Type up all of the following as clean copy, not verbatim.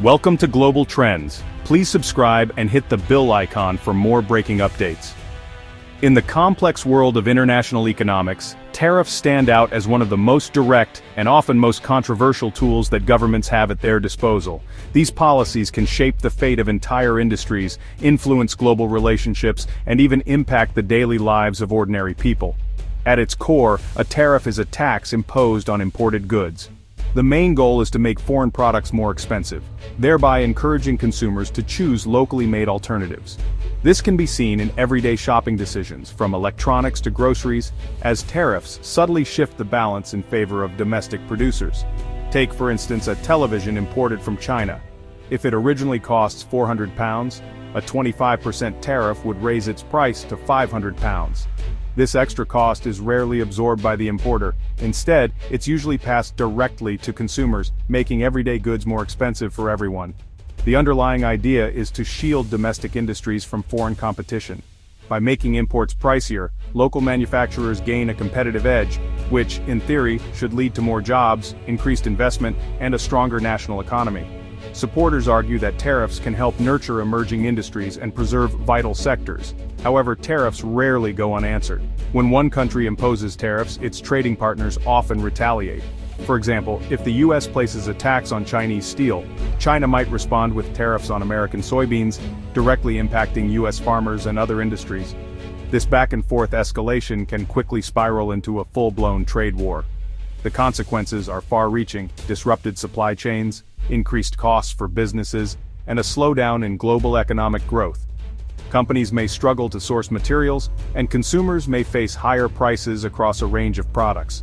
Welcome to Global Trends. Please subscribe and hit the bell icon for more breaking updates. In the complex world of international economics, tariffs stand out as one of the most direct and often most controversial tools that governments have at their disposal. These policies can shape the fate of entire industries, influence global relationships, and even impact the daily lives of ordinary people. At its core, a tariff is a tax imposed on imported goods. The main goal is to make foreign products more expensive, thereby encouraging consumers to choose locally made alternatives. This can be seen in everyday shopping decisions, from electronics to groceries, as tariffs subtly shift the balance in favor of domestic producers. Take, for instance, a television imported from China. If it originally costs £400, a 25% tariff would raise its price to £500. This extra cost is rarely absorbed by the importer. Instead, it's usually passed directly to consumers, making everyday goods more expensive for everyone. The underlying idea is to shield domestic industries from foreign competition. By making imports pricier, local manufacturers gain a competitive edge, which, in theory, should lead to more jobs, increased investment, and a stronger national economy. Supporters argue that tariffs can help nurture emerging industries and preserve vital sectors. However, tariffs rarely go unanswered. When one country imposes tariffs, its trading partners often retaliate. For example, if the US places a tax on Chinese steel, China might respond with tariffs on American soybeans, directly impacting US farmers and other industries. This back-and-forth escalation can quickly spiral into a full-blown trade war. The consequences are far-reaching: disrupted supply chains, increased costs for businesses, and a slowdown in global economic growth. Companies may struggle to source materials, and consumers may face higher prices across a range of products.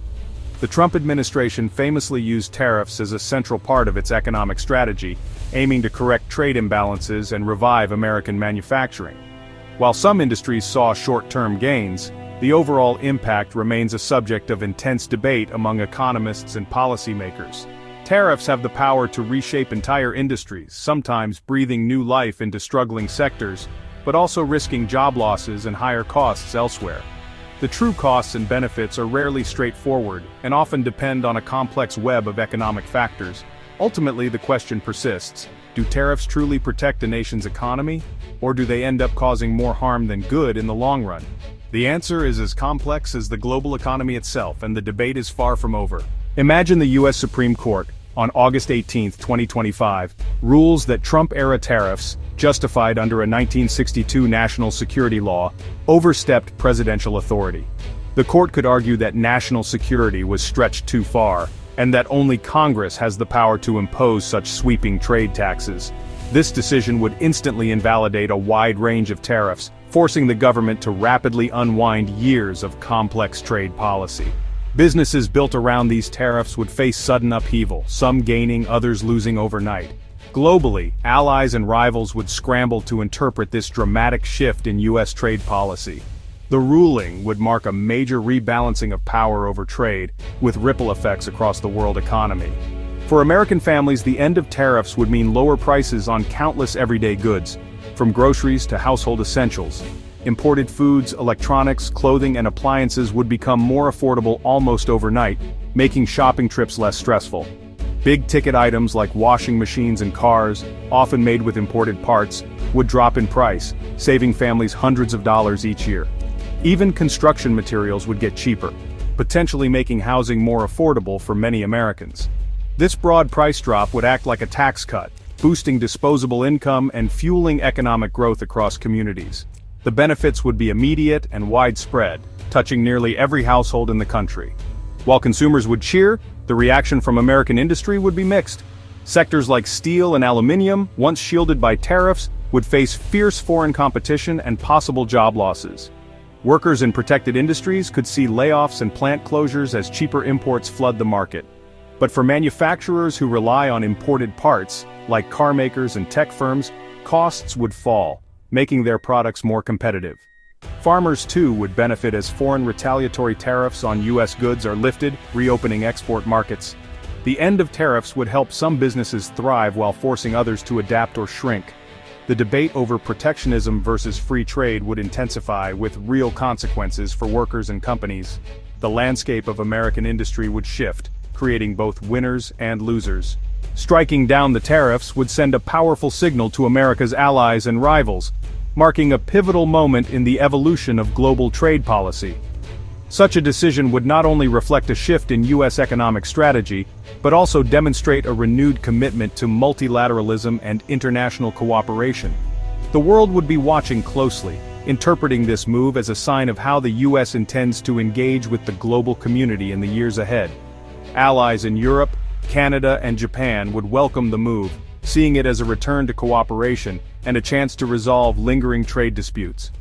The Trump administration famously used tariffs as a central part of its economic strategy, aiming to correct trade imbalances and revive American manufacturing. While some industries saw short-term gains, the overall impact remains a subject of intense debate among economists and policymakers. Tariffs have the power to reshape entire industries, sometimes breathing new life into struggling sectors, but also risking job losses and higher costs elsewhere. The true costs and benefits are rarely straightforward and often depend on a complex web of economic factors. Ultimately, the question persists: do tariffs truly protect a nation's economy, or do they end up causing more harm than good in the long run? The answer is as complex as the global economy itself, and the debate is far from over. Imagine the U.S. Supreme Court, on August 18, 2025, rules that Trump-era tariffs, justified under a 1962 national security law, overstepped presidential authority. The court could argue that national security was stretched too far, and that only Congress has the power to impose such sweeping trade taxes. This decision would instantly invalidate a wide range of tariffs, forcing the government to rapidly unwind years of complex trade policy. Businesses built around these tariffs would face sudden upheaval, some gaining, others losing overnight. Globally, allies and rivals would scramble to interpret this dramatic shift in U.S. trade policy. The ruling would mark a major rebalancing of power over trade, with ripple effects across the world economy. For American families, the end of tariffs would mean lower prices on countless everyday goods, from groceries to household essentials. Imported foods, electronics, clothing, and appliances would become more affordable almost overnight, making shopping trips less stressful. Big-ticket items like washing machines and cars, often made with imported parts, would drop in price, saving families hundreds of dollars each year. Even construction materials would get cheaper, potentially making housing more affordable for many Americans. This broad price drop would act like a tax cut, boosting disposable income and fueling economic growth across communities. The benefits would be immediate and widespread, touching nearly every household in the country. While consumers would cheer, the reaction from American industry would be mixed. Sectors like steel and aluminum, once shielded by tariffs, would face fierce foreign competition and possible job losses. Workers in protected industries could see layoffs and plant closures as cheaper imports flood the market. But for manufacturers who rely on imported parts, like car makers and tech firms, costs would fall, making their products more competitive. Farmers too would benefit as foreign retaliatory tariffs on U.S. goods are lifted, reopening export markets. The end of tariffs would help some businesses thrive while forcing others to adapt or shrink. The debate over protectionism versus free trade would intensify, with real consequences for workers and companies. The landscape of American industry would shift, creating both winners and losers. Striking down the tariffs would send a powerful signal to America's allies and rivals, marking a pivotal moment in the evolution of global trade policy. Such a decision would not only reflect a shift in U.S. economic strategy, but also demonstrate a renewed commitment to multilateralism and international cooperation. The world would be watching closely, interpreting this move as a sign of how the U.S. intends to engage with the global community in the years ahead. Allies in Europe, Canada, and Japan would welcome the move, seeing it as a return to cooperation and a chance to resolve lingering trade disputes.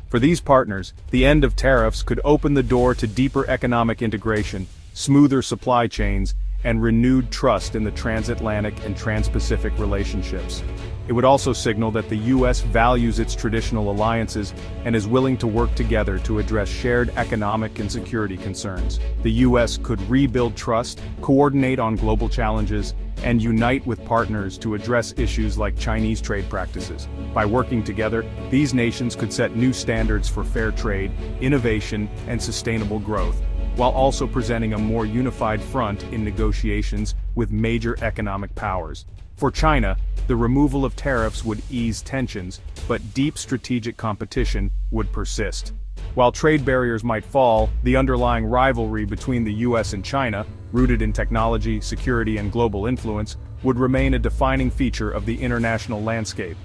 For these partners, the end of tariffs could open the door to deeper economic integration, smoother supply chains, and renewed trust in the transatlantic and trans-Pacific relationships. It would also signal that the U.S. values its traditional alliances and is willing to work together to address shared economic and security concerns. The U.S. could rebuild trust, coordinate on global challenges, and unite with partners to address issues like Chinese trade practices. By working together, these nations could set new standards for fair trade, innovation, and sustainable growth, while also presenting a more unified front in negotiations with major economic powers. For China, the removal of tariffs would ease tensions, but deep strategic competition would persist. While trade barriers might fall, the underlying rivalry between the U.S. and China, rooted in technology, security, and global influence, would remain a defining feature of the international landscape.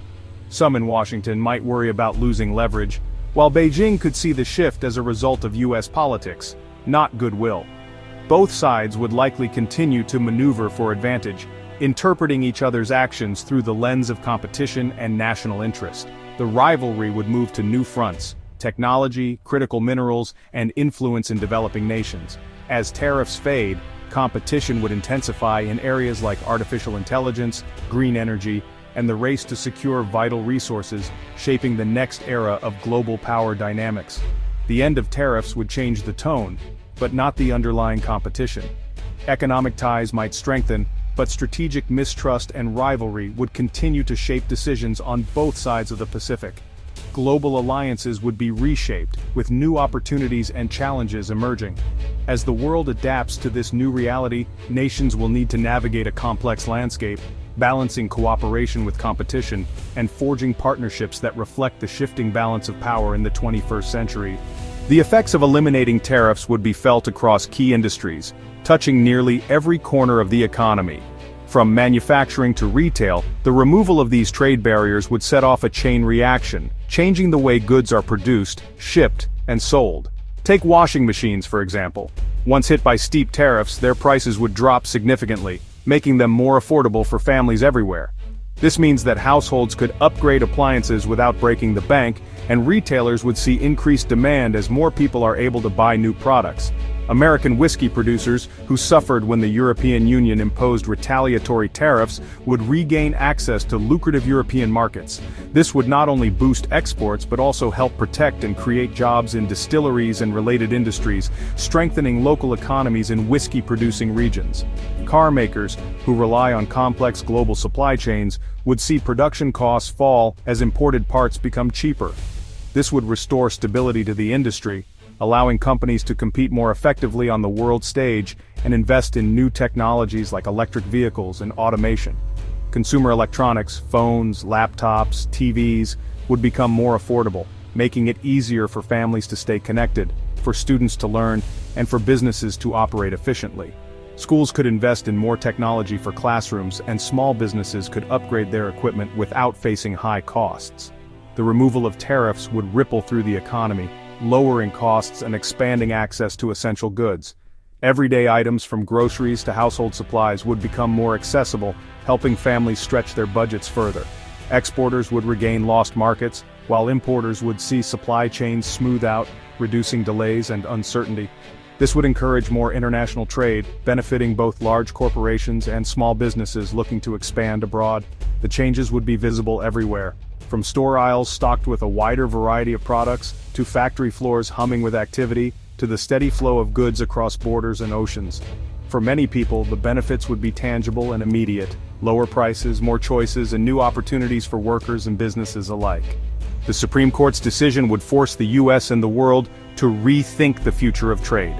Some in Washington might worry about losing leverage, while Beijing could see the shift as a result of U.S. politics, not goodwill. Both sides would likely continue to maneuver for advantage, interpreting each other's actions through the lens of competition and national interest. The rivalry would move to new fronts: technology, critical minerals, and influence in developing nations. As tariffs fade, competition would intensify in areas like artificial intelligence, green energy, and the race to secure vital resources, shaping the next era of global power dynamics. The end of tariffs would change the tone, but not the underlying competition. Economic ties might strengthen, but strategic mistrust and rivalry would continue to shape decisions on both sides of the Pacific. Global alliances would be reshaped, with new opportunities and challenges emerging. As the world adapts to this new reality, nations will need to navigate a complex landscape, balancing cooperation with competition, and forging partnerships that reflect the shifting balance of power in the 21st century. The effects of eliminating tariffs would be felt across key industries, touching nearly every corner of the economy. From manufacturing to retail, the removal of these trade barriers would set off a chain reaction, changing the way goods are produced, shipped, and sold. Take washing machines, for example. Once hit by steep tariffs, their prices would drop significantly, making them more affordable for families everywhere. This means that households could upgrade appliances without breaking the bank, and retailers would see increased demand as more people are able to buy new products. American whiskey producers, who suffered when the European Union imposed retaliatory tariffs, would regain access to lucrative European markets. This would not only boost exports but also help protect and create jobs in distilleries and related industries, strengthening local economies in whiskey-producing regions. Car makers, who rely on complex global supply chains, would see production costs fall as imported parts become cheaper. This would restore stability to the industry, allowing companies to compete more effectively on the world stage and invest in new technologies like electric vehicles and automation. Consumer electronics, phones, laptops, TVs, would become more affordable, making it easier for families to stay connected, for students to learn, and for businesses to operate efficiently. Schools could invest in more technology for classrooms, and small businesses could upgrade their equipment without facing high costs. The removal of tariffs would ripple through the economy, lowering costs and expanding access to essential goods. Everyday items from groceries to household supplies would become more accessible, helping families stretch their budgets further. Exporters would regain lost markets, while importers would see supply chains smooth out, reducing delays and uncertainty. This would encourage more international trade, benefiting both large corporations and small businesses looking to expand abroad. The changes would be visible everywhere, from store aisles stocked with a wider variety of products, to factory floors humming with activity, to the steady flow of goods across borders and oceans. For many people, the benefits would be tangible and immediate: lower prices, more choices, and new opportunities for workers and businesses alike. The Supreme Court's decision would force the U.S. and the world to rethink the future of trade.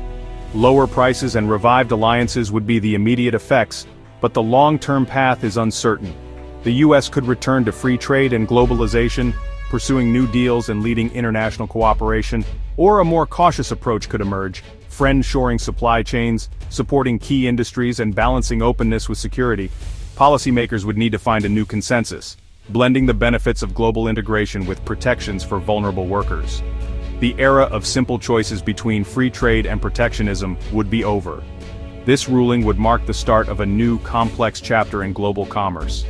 Lower prices and revived alliances would be the immediate effects, But the long-term path is uncertain. The US could return to free trade and globalization, pursuing new deals and leading international cooperation, or a more cautious approach could emerge, friend-shoring supply chains, supporting key industries and balancing openness with security. Policymakers would need to find a new consensus, blending the benefits of global integration with protections for vulnerable workers. The era of simple choices between free trade and protectionism would be over. This ruling would mark the start of a new, complex chapter in global commerce.